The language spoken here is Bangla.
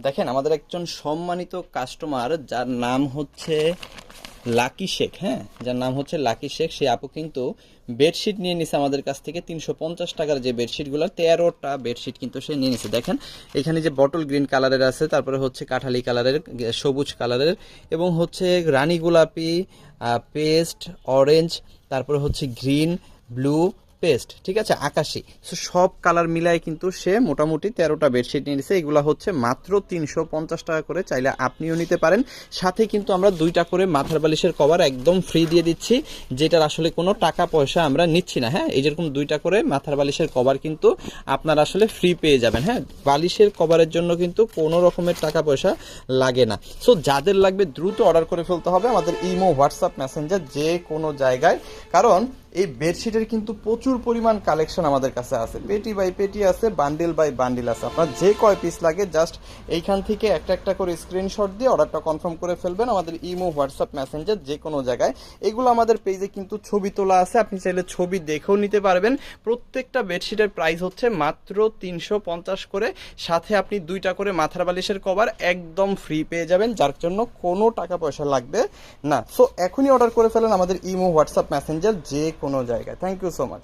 দেখেন আমাদের একজন সম্মানিত কাস্টমার যার নাম হচ্ছে লাকি শেখ, হ্যাঁ, যার নাম হচ্ছে লাকি শেখ, সে আপু কিন্তু বেডশিট নিয়ে নিছে আমাদের কাছ থেকে 350 টাকার যে বেডশিটগুলো, 13টা বেডশিট কিন্তু সে নিয়ে নিছে। দেখেন এখানে যে বটল গ্রিন কালারের আছে, তারপরে হচ্ছে কাঠালি কালারের, সবুজ কালারের, এবং হচ্ছে রানী গোলাপি, পেস্ট, অরেঞ্জ, তারপরে হচ্ছে গ্রিন, ব্লু, পেস্ট, ঠিক আছে, আকাশি। সো সব কালার মিলাই কিন্তু সে মোটামুটি 13টা বেডশিট নিয়ে নিছে। এগুলো হচ্ছে মাত্র 350 টাকা করে, চাইলে আপনিও নিতে পারেন। সাথে কিন্তু আমরা 2টা করে মাথার বালিশের কভার একদম ফ্রি দিয়ে দিচ্ছি, যেটার আসলে কোনো টাকা পয়সা আমরা নিচ্ছি না। হ্যাঁ, এই যেরকম 2টা করে মাথার বালিশের কভার কিন্তু আপনারা আসলে ফ্রি পেয়ে যাবেন। হ্যাঁ, বালিশের কভারের জন্য কিন্তু কোনো রকমের টাকা পয়সা লাগে না। সো যাদের লাগবে দ্রুত অর্ডার করে ফেলতে হবে আমাদের ইমো, হোয়াটসঅ্যাপ, মেসেঞ্জার, যে কোনো জায়গায়। কারণ এই বেডশিটের কিন্তু প্রচুর পরিমাণ কালেকশন আমাদের কাছে আছে, পেটি বাই পেটি আছে, বান্ডিল বাই বান্ডিল আছে। আপনার যে কয় পিস লাগে জাস্ট এইখান থেকে একটা একটা করে স্ক্রিনশট দিয়ে অর্ডারটা কনফার্ম করে ফেলবেন আমাদের ইমো, হোয়াটসঅ্যাপ, মেসেঞ্জার, যে কোনো জায়গায়। এগুলো আমাদের পেজে কিন্তু ছবি তোলা আছে, আপনি চাইলে ছবি দেখেও নিতে পারবেন। প্রত্যেকটা বেডশিটের প্রাইস হচ্ছে মাত্র 350 করে, সাথে আপনি 2টা করে মাথার বালিশের কভার একদম ফ্রি পেয়ে যাবেন, যার জন্য কোনো টাকা পয়সা লাগবে না। সো এখনই অর্ডার করে ফেলেন আমাদের ইমো, হোয়াটসঅ্যাপ, মেসেঞ্জার, যে কোনো জায়গায়। Thank you so much.